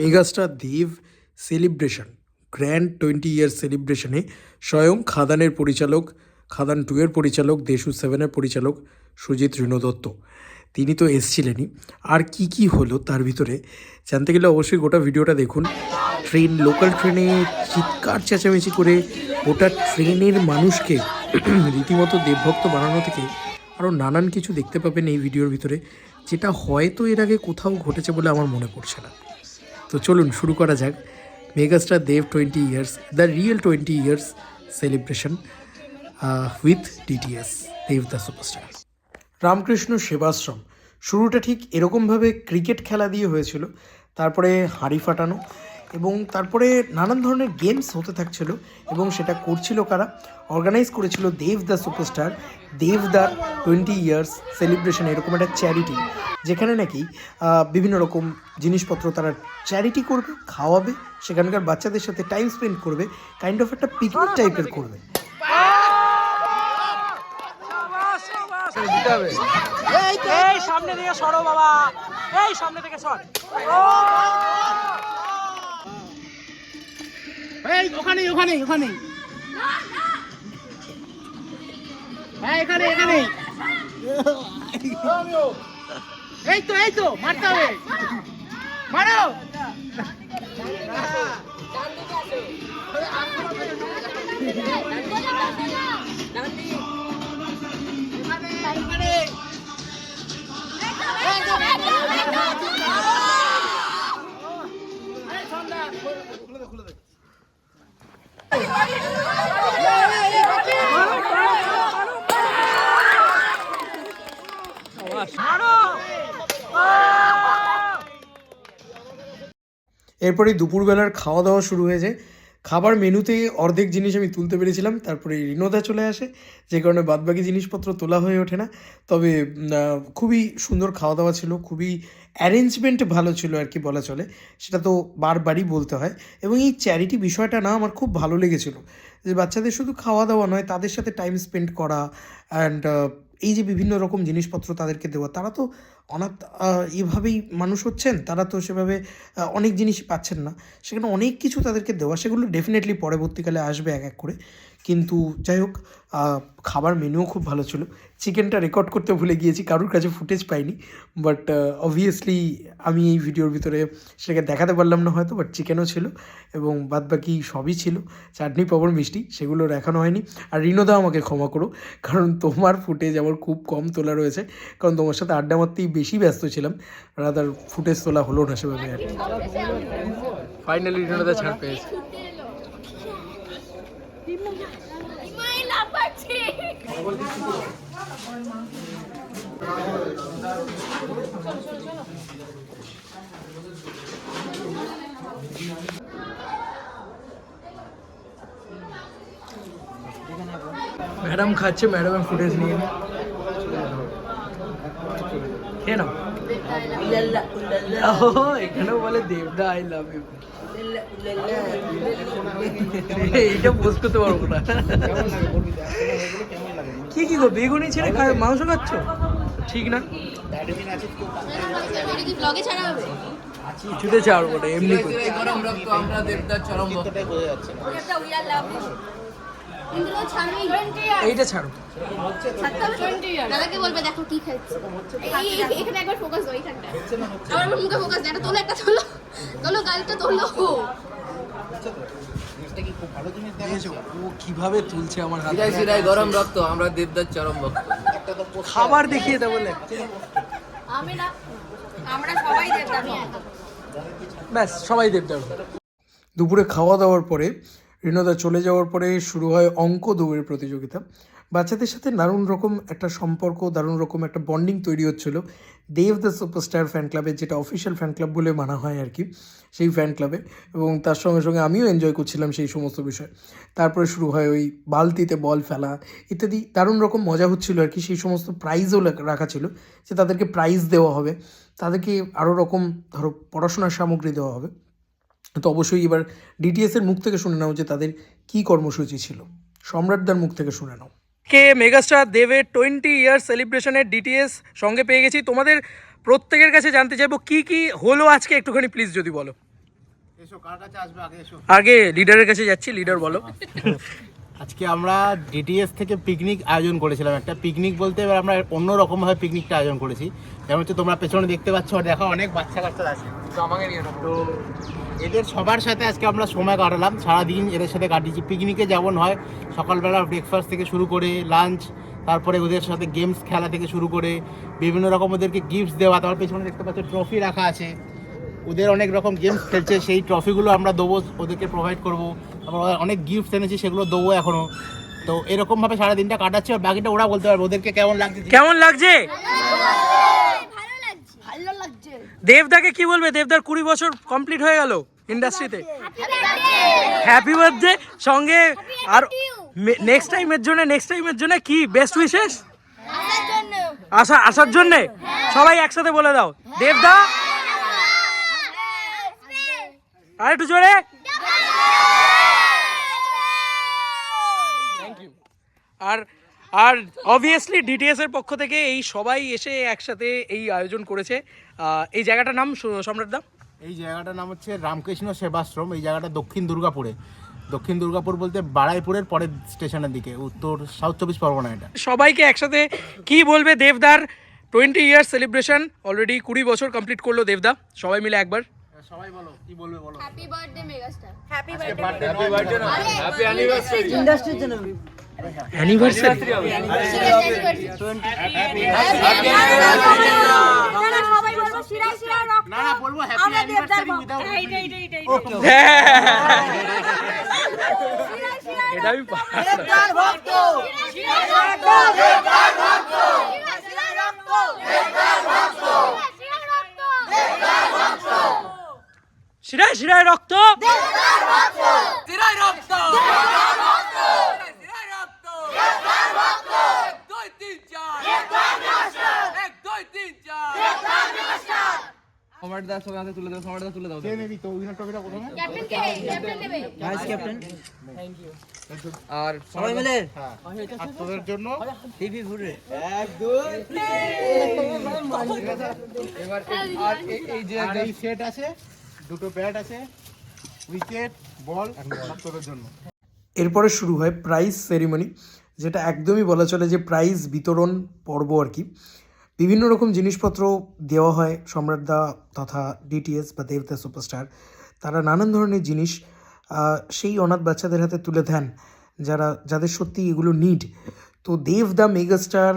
Megastar দেব celebration grand 20 ইয়ার সেলিব্রেশনে স্বয়ং খাদানের পরিচালক, খাদান 2 এর পরিচালক, দেশু 7-এর পরিচালক সুজিত ঋণ দত্ত, তিনি তো এসছিলেনই। আর কি কি হলো তার ভিতরে জানতে গেলে অবশ্যই গোটা ভিডিওটা দেখুন। লোকাল ট্রেনে চিৎকার চেঁচামেচি করে গোটা ট্রেনের মানুষকে রীতিমতো দেবভক্ত বানানো থেকে আরও নানান কিছু দেখতে পাবেন এই ভিডিওর ভিতরে, যেটা হয়তো এর আগে কোথাও ঘটেছে বলে আমার মনে পড়ছে না। তো চলুন শুরু করা যাক megastar Dev 20 years, the real 20 years celebration with DTS Dev the superstar. Ramakrishna Sevashram শুরুটা ঠিক এরকমভাবে ক্রিকেট খেলা দিয়ে হয়েছিল, তারপরে হাঁড়ি ফাটানো এবং তারপরে নানান ধরনের গেমস হতে থাকছিল। এবং সেটা করছিল কারা? অর্গানাইজ করেছিল Dev the superstar, Dev the 20 years celebration, এরকম একটা চ্যারিটি, যেখানে নাকি বিভিন্ন রকম জিনিসপত্র তারা চ্যারিটি করবে, খাওয়াবে, সেখানকার বাচ্চাদের সাথে টাইম স্পেন্ড করবে, কাইন্ড অফ একটা পিকনিক টাইপের করবে। এই সামনে থেকে সরো বাবা, এই সামনে থেকে সর, এই ওখানে ওখানে ওখানে, হ্যাঁ এখানে এখানে, এই তো মারতে হবে, মারো। এরপরে দুপুরবেলার খাওয়া দাওয়া শুরু হয়ে যায়। খাবার মেনুতে অর্ধেক জিনিস আমি তুলতে পেরেছিলাম, তারপরে রিনোদা চলে আসে, যে কারণে বাদবাকি জিনিসপত্র তোলা হয়ে ওঠে না। তবে খুবই সুন্দর খাওয়া দাওয়া ছিল, খুবই অ্যারেঞ্জমেন্ট ভালো ছিল আর কি বলা চলে, সেটা তো বারবারই বলতে হয়। এবং এই চ্যারিটি বিষয়টা না আমার খুব ভালো লেগেছিল, যে বাচ্চাদের শুধু খাওয়া দাওয়া নয়, তাদের সাথে টাইম স্পেন্ড করা অ্যান্ড এই যে বিভিন্ন রকম জিনিসপত্র তাদেরকে দেওয়া। তারা তো অনাথ এভাবেই মানুষ হচ্ছেন, তারা তো সেভাবে অনেক জিনিসই পাচ্ছেন না, সেখানে অনেক কিছু তাদেরকে দেওয়া, সেগুলো ডেফিনেটলি পরবর্তীকালে আসবে এক এক করে। কিন্তু যাই হোক, খাবার মেনুও খুব ভালো ছিল। চিকেনটা রেকর্ড করতে ভুলে গিয়েছি, কারোর কাছে ফুটেজ পাইনি, বাট অবভিয়াসলি আমি এই ভিডিওর ভিতরে সেটাকে দেখাতে পারলাম না হয়তো, বাট চিকেনও ছিল এবং বাদবাকি সবই ছিল, চাটনি পাঁপড় মিষ্টি, সেগুলো দেখানো হয়নি। আর রিনোদা আমাকে ক্ষমা করো, কারণ তোমার ফুটেজ আমার খুব কম তোলা রয়েছে, কারণ তোমার সাথে আড্ডা মারতেই বেশি ব্যস্ত ছিলাম, রাদার ফুটেজ তোলা হলো না সেভাবে আর কি। ফাইনালি রিনোদা ছাড় পেয়েছে। ম্যাডাম খাচ্ছে, ম্যাডামের ফুটেজ নিয়ে খেয়ে নাও। এখানেও বলে দেবদা আই লাভ ইউ, এইটা পোস্ট করতে পারবো না। কি কি গো, বেগুনি ছেড়ে মাংস খাচ্ছ? ঠিক না, কিছুতে ছাড়বো না, এমনি এইটা ছাড়ো। দাদাকে বলবে দেখো কি খাচ্ছে, এখানে একবার ফোকাস দাও, এইখানটা আমার মুখে ফোকাস দাও, এটা তোলো, একটা তোলো, তোলো গালটা তোলো। ও কিভাবে তুলছে আমার হাত, সিরাই গরম রক্ত, আমরা দেবদার চরম ভক্ত। খাবার দেখিয়ে দেবো, আমি না, আমরা সবাই দেবদার, ব্যাস সবাই দেবদার। দুপুরে খাওয়া দাওয়ার পরে রিনোদা চলে যাওয়ার পরে শুরু হয় অঙ্ক দৌড়ের প্রতিযোগিতা। বাচ্চাদের সাথে দারুণ রকম একটা সম্পর্ক, দারুণ রকম একটা বন্ডিং তৈরি হচ্ছিল দেব দ্য সুপারস্টার ফ্যান ক্লাবের, যেটা অফিসিয়াল ফ্যান ক্লাব বলে মানা হয় আর কি, সেই ফ্যান ক্লাবে। এবং তার সঙ্গে সঙ্গে আমিও এনজয় করছিলাম সেই সমস্ত বিষয়। তারপরে শুরু হয় ওই বালতিতে বল ফেলা ইত্যাদি, দারুণ রকম মজা হচ্ছিল আর কি। সেই সমস্ত প্রাইজও রাখা ছিল, যে তাদেরকে প্রাইজ দেওয়া হবে, তাদেরকে আরও রকম ধরো পড়াশোনার সামগ্রী দেওয়া হবে। তো অবশ্যই এবার ডিটিএসের মুখ থেকে শুনে নাও যে তাদের কী কর্মসূচি ছিল, সম্রাটদার মুখ থেকে শুনে নাও। কে মেগাস্টার দেবের 20 ইয়ার সেলিব্রেশনের ডিটিএস সঙ্গে পেয়ে গেছি। তোমাদের প্রত্যেকের কাছে জানতে চাইবো কি কি হলো আজকে, একটুখানি প্লিজ যদি বলো। আগে লিডারের কাছে যাচ্ছি, লিডার বলো। আজকে আমরা ডিটিএস থেকে পিকনিক আয়োজন করেছিলাম। একটা পিকনিক বলতে এবার আমরা অন্যরকমভাবে পিকনিকটা আয়োজন করেছি। যেমন হচ্ছে তোমরা পেছনে দেখতে পাচ্ছ, দেখো অনেক বাচ্চা কাচ্চা আছে। তো এদের সবার সাথে আজকে আমরা সময় কাটালাম, সারাদিন এদের সাথে কাটিয়েছি। পিকনিকে যেমন হয় সকালবেলা ব্রেকফাস্ট থেকে শুরু করে লাঞ্চ, তারপরে ওদের সাথে গেমস খেলা থেকে শুরু করে বিভিন্ন রকম ওদেরকে গিফটস দেওয়া। তারপর পেছনে দেখতে পাচ্ছ ট্রফি রাখা আছে, ওদের অনেক রকম গেমস খেলছে, সেই ট্রফিগুলো আমরা দেবো, ওদেরকে প্রোভাইড করবো। তারপর অনেক গিফটস এনেছি, সেগুলো দেবো এখনও। তো এরকমভাবে সারাদিনটা কাটাচ্ছে, আর বাকিটা ওরা বলতে পারবে ওদেরকে কেমন লাগছে। কেমন লাগছে? ভালো লাগছে। দেবদাকে কি বলবে? দেবদার 20 বছর কমপ্লিট হয়ে গেল ইন্ডাস্ট্রিতে। Happy birthday. সঙ্গে আর নেক্সট টাইমের জন্য কি বেস্ট উইশেস? আসার জন্য সবাই একসাথে বলে দাও, দেবদা আর একটু জোরে। Thank you. আর অবভিয়াসলি ডিটিএস এর পক্ষ থেকে এই সবাই এসে একসাথে এই আয়োজন করেছে। এই জায়গাটার নাম সম্রাট দা? এই জায়গাটার নাম হচ্ছে রামকৃষ্ণ সেবাশ্রম। এই জায়গাটা দক্ষিণ দুর্গাপুরে, দক্ষিণ দুর্গাপুর বলতে বাড়াইপুরের পরের স্টেশনের দিকে, উত্তর সাউথ 24 পরগনা। এটা সবাইকে একসাথে কি বলবে? দেবদার 20 ইয়ার্স সেলিব্রেশন, অলরেডি 20 বছর কমপ্লিট করলো দেবদা। সবাই মিলে একবার সবাই বলো, কি বলবে বলো। Happy birthday megastar. Happy birthday, happy anniversary. ইন্ডাস্ট্রির জন্য অ্যানিভার্সারি। না না বলবো হ্যাপি অ্যানিভার্সারি উইদাউট এটা আমি শিরায় শিরায় রক্ত, শিরায় রক্ত, সম্রাটদা সবাই হাতে তুলে দাও, সম্রাটদা তুলে দাও। কে নেবি তো উইনার ট্রফিটা প্রথমে? ক্যাপ্টেন কে? ক্যাপ্টেন নেবে। Vice captain. আর সবাই মিলে আর তোদের জন্য টিভি ঘুরে এবার আর এই যে আর এই সেট আছে, দুটো ব্যাট আছে, উইকেট, বল, সব তোদের জন্য। এরপরে শুরু হয় প্রাইজ সেরিমনি, যেটা একদমই বলা চলে যে প্রাইজ বিতরণ পর্ব আর কি। বিভিন্ন রকম জিনিসপত্র দেওয়া হয় সম্রাটদা তথা ডিটিএস বা দেবদা সুপারস্টার। তারা নানান ধরনের জিনিস সেই অনাথ বাচ্চাদের হাতে তুলে দেন যাদের সত্যি এগুলো নিড। তো দেবদা মেগাস্টার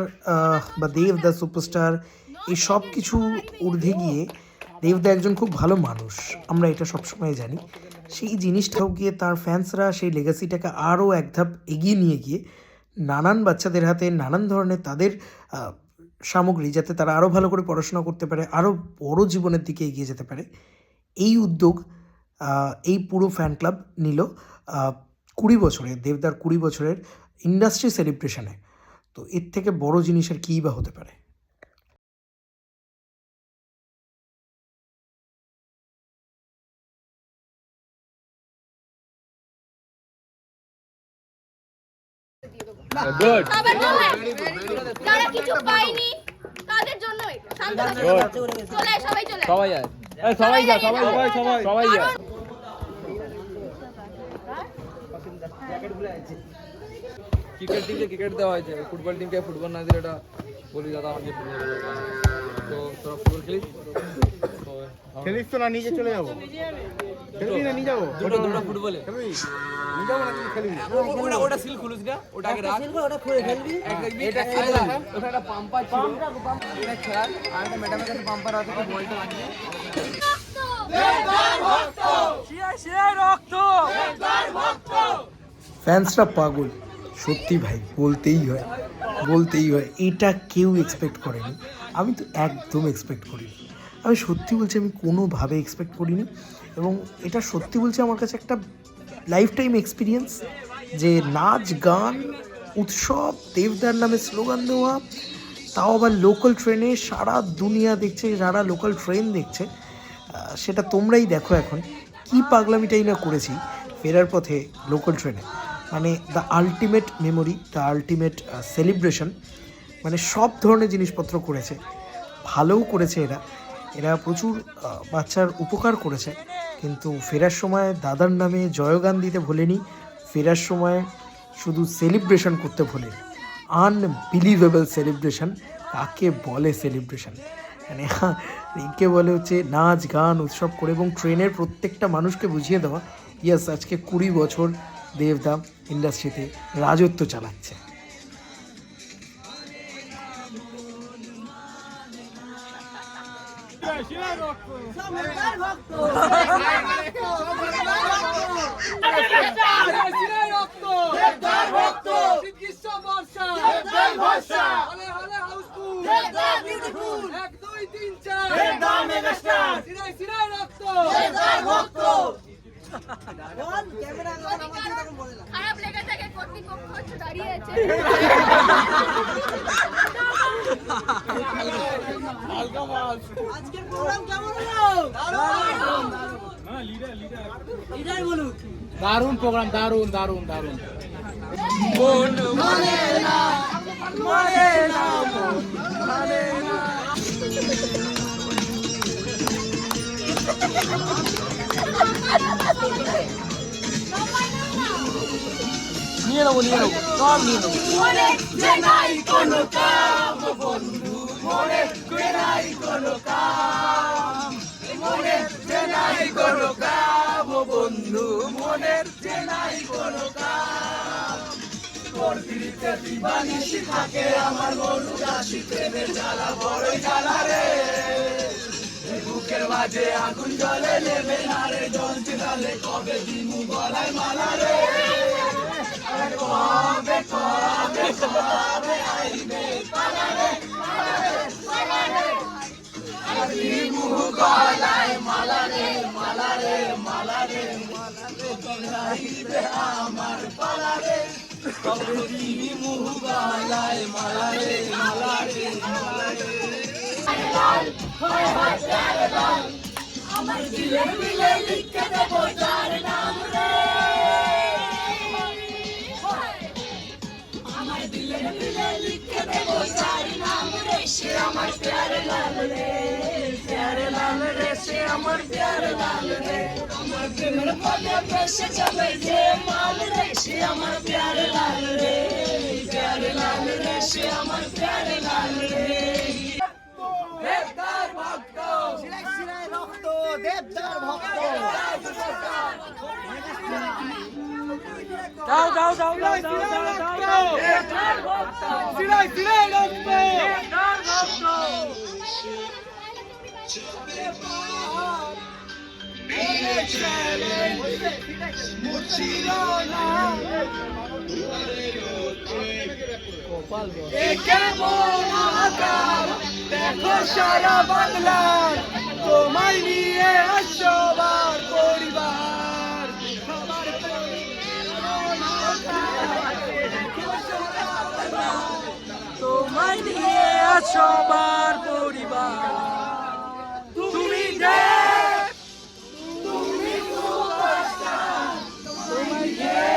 বা দেবদা সুপারস্টার এই সব কিছু ঊর্ধ্বে গিয়ে দেবদা একজন খুব ভালো মানুষ, আমরা এটা সবসময় জানি। সেই জিনিসটাও গিয়ে তার ফ্যান্সরা সেই লেগাসিটাকে আরও এক ধাপ এগিয়ে নিয়ে গিয়ে নানান বাচ্চাদের হাতে নানান ধরনের তাদের সামগ্রী, যাতে তারা আরও ভালো করে পড়াশোনা করতে পারে, আরও বড় জীবনের দিকে এগিয়ে যেতে পারে, এই উদ্যোগ এই পুরো ফ্যান ক্লাব নিল 20 বছরের, দেবদার 20 বছরের ইন্ডাস্ট্রি সেলিব্রেশনে। তো এর থেকে বড় জিনিস আর কী বা হতে পারে? গুড। সবার জন্য যারা কিছু পায়নি তাদের জন্যই। চলে সবাই চলে। সবাই যায়, সবাই যায়, সবাই যায়। ক্রিকেট টিমকে ক্রিকেট দেওয়া হয়েছে, ফুটবল টিমকে ফুটবল না দিলে এটা বলি দাদা আমাকে ফুটবল খেলতে হবে। তো তোরা ফুটবল খেলিস? খেলিস তো না, নিজে চলে যাবো। খেলবি না নিয়ে যাবো? দুটো ফুটবলে খেলবি? নিয়ে যাবো না, তুই খেলবি? ওটা সিল খুলিস না, ওটাকে রাখ। ওটা খুলে খেলবি। এটা সিল রাখ। ওখানে একটা পাম্পার ছিল, এটা খেয়াল। আর একটা ম্যাডামের কাছে পাম্পার আছে, তো বলটা লাগিয়ে ফ্যান্সরা পাগল সত্যি ভাই, বলতেই হয়। এটা কেউ এক্সপেক্ট করেনি, আমি তো একদম এক্সপেক্ট করিনি। আমি সত্যি বলছি, আমি কোনোভাবে এক্সপেক্ট করিনি। এবং এটা সত্যি বলছি আমার কাছে একটা লাইফ টাইম এক্সপিরিয়েন্স, যে নাচ গান উৎসব, দেবদার নামে স্লোগান দেওয়া, তাও আবার লোকাল ট্রেনে। সারা দুনিয়া দেখছে, যারা লোকাল ট্রেন দেখছে, সেটা তোমরাই দেখো এখন কি পাগলামিটাই না করেছি ফেরার পথে লোকাল ট্রেনে। মানে the ultimate memory, the ultimate celebration. মানে সব ধরনের জিনিসপত্র করেছে, ভালোও করেছে এরা প্রচুর বাচ্চার উপকার করেছে। কিন্তু ফেরার সময় দাদার নামে জয়গান দিতে ভোলেনি, ফেরার সময় শুধু সেলিব্রেশন করতে ভোলেনি। Unbelievable celebration. কাকে বলে সেলিব্রেশন? মানে রিঙ্কে বলে হচ্ছে নাচ গান উৎসব করে এবং ট্রেনের প্রত্যেকটা মানুষকে বুঝিয়ে দেওয়া ইয়াস আজকে 20 বছর দেবদা ইন্ডাস্ট্রিতে রাজত্ব চালাচ্ছে। খারাপ লেগে থাকে কর্তৃপক্ষ হচ্ছে দাঁড়িয়ে আছে। আজকের প্রোগ্রাম কেমন হলো? লিডার বলুন। দারুণ প্রোগ্রাম, দারুণ দারুণ দারুণ। নিয়ে নেবো সব নিয়ে নেবো। মনে যে নাই কোনো কাম বন্ধু মনে যে নাই কোনো কাম, মনে যে নাই কোনো কাম বন্ধু মনে যে নাই কোনো কাম। তোর দিতে দিবানিশি থাকে আমার মন উদাসী, প্রেমের জ্বালা বড়ই জ্বালা রে। বুকের মাঝে আগুন জ্বলে নেবে না রে, জ্বলছে তালে কবে দিমু গলায় মালা রে। কবে কবে কবে আইবে পালা রে, পালা রে দিমু গলায় মালা রে, মালা রে মালা রে কবে আইবে আমার পালা রে, কবে দিমু গলায় মালা রে, মালা রে মালা রে। আমার দিলে দিলে লিখে দেবো যার নাম রে, আমার দিলে দিলে লিখে দেবো যার নাম রে। সে আমার প্যারে লাল রে, প্যারে লাল রে, সে আমার প্যারে লাল রে। আমার প্রেমের ফলে বেসে যাবে যে মাল রে, সে আমার প্যারে লাল রে, প্যারে লাল রে, সে আমার প্যারে লাল রে। দেবদার ভক্ত শিরায় শিরায় রক্ত, দেবদার ভক্ত। যাও যাও যাও যাও যাও যাও, দেবদার ভক্ত শিরায় শিরায় রক্ত, দেবদার ভক্ত। কেমন আকার দেখো সারা বাংলার, তোমায় নিয়ে আসবার পরিবার। সবার তোমায় নিয়ে আসবার পরিবার। তুমি দেব, তুমি সুপারস্টার, তুমি দেব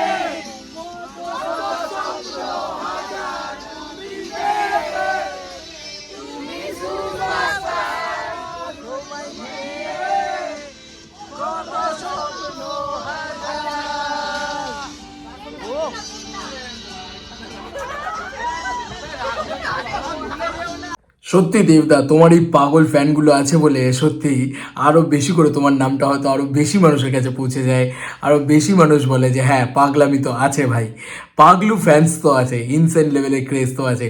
সত্যি দেবদা তোমার এই পাগল ফ্যানগুলো আছে বলে সত্যি আরও বেশি করে তোমার নামটা হয়তো আরও বেশি মানুষের কাছে পৌঁছে যায়, আরও বেশি মানুষ বলে যে হ্যাঁ পাগলামি তো আছে ভাই, পাগলু ফ্যান্স তো আছে, ইনসেন লেভেলের ক্রেজ তো আছে।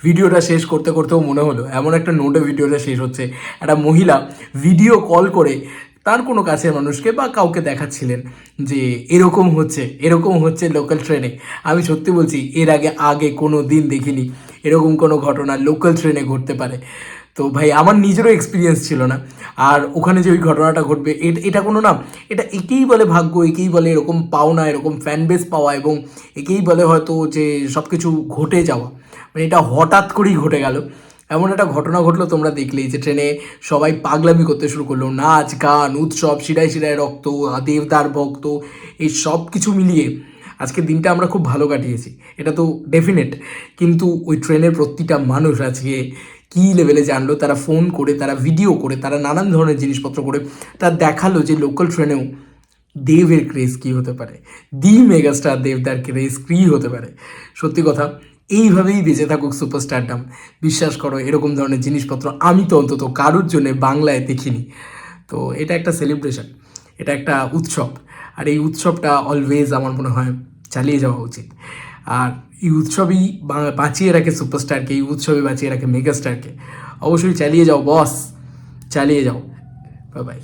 ভিডিওটা শেষ করতে করতেও মনে হলো এমন একটা নোটে ভিডিওটা শেষ হচ্ছে, একটা মহিলা ভিডিও কল করে তার কোনো কাছের মানুষকে বা কাউকে দেখাচ্ছিলেন যে এরকম হচ্ছে লোকাল ট্রেনে। আমি সত্যি বলছি এর আগে কোনো দিন দেখিনি এরকম কোনো ঘটনা লোকাল ট্রেনে ঘটতে পারে। তো ভাই আমার নিজেরও এক্সপিরিয়েন্স ছিল না, আর ওখানে যে ওই ঘটনাটা ঘটবে এটা কোনো না, এটা একেই বলে ভাগ্য, একেই বলে এরকম পাওনা, এরকম ফ্যান বেস পাওয়া, এবং একেই বলে হয়তো যে সব কিছু ঘটে যাওয়া। মানে এটা হঠাৎ করেই ঘটে গেল। এমন একটা ঘটনা ঘটলো তোমরা দেখলেই, যে ট্রেনে সবাই পাগলামি করতে শুরু করলো, নাচ গান উৎসব, শিরায় শিরায় রক্ত, দেবদার ভক্ত, এই সব কিছু মিলিয়ে আজকের দিনটা আমরা খুব ভালো কাটিয়েছি, এটা তো ডেফিনেট। কিন্তু ওই ট্রেনের প্রতিটা মানুষ আজকে কী লেভেলে জানলো, তারা ফোন করে, তারা ভিডিও করে, তারা নানান ধরনের জিনিসপত্র করে তারা দেখালো যে লোকাল ট্রেনেও দেবের ক্রেজ কী হতে পারে, দি মেগাস্টার দেবদার ক্রেজ কী হতে পারে। সত্যি কথা, এইভাবেই বেঁচে থাকুক সুপারস্টারডাম। বিশ্বাস করো, এরকম ধরনের জিনিসপত্র আমি তো অন্তত কারোর জন্য বাংলায় দেখিনি। তো এটা একটা সেলিব্রেশন, এটা একটা উৎসব, আর এই উৎসবটা অলওয়েজ আমার মনে হয় চালিয়ে যাওয়া উচিত। আর এই উৎসবই বাঁচিয়ে রাখে সুপারস্টারকে, এই উৎসবই বাঁচিয়ে রাখে মেগাস্টারকে। অবশ্যই চালিয়ে যাও বস, চালিয়ে যাও। Bye bye.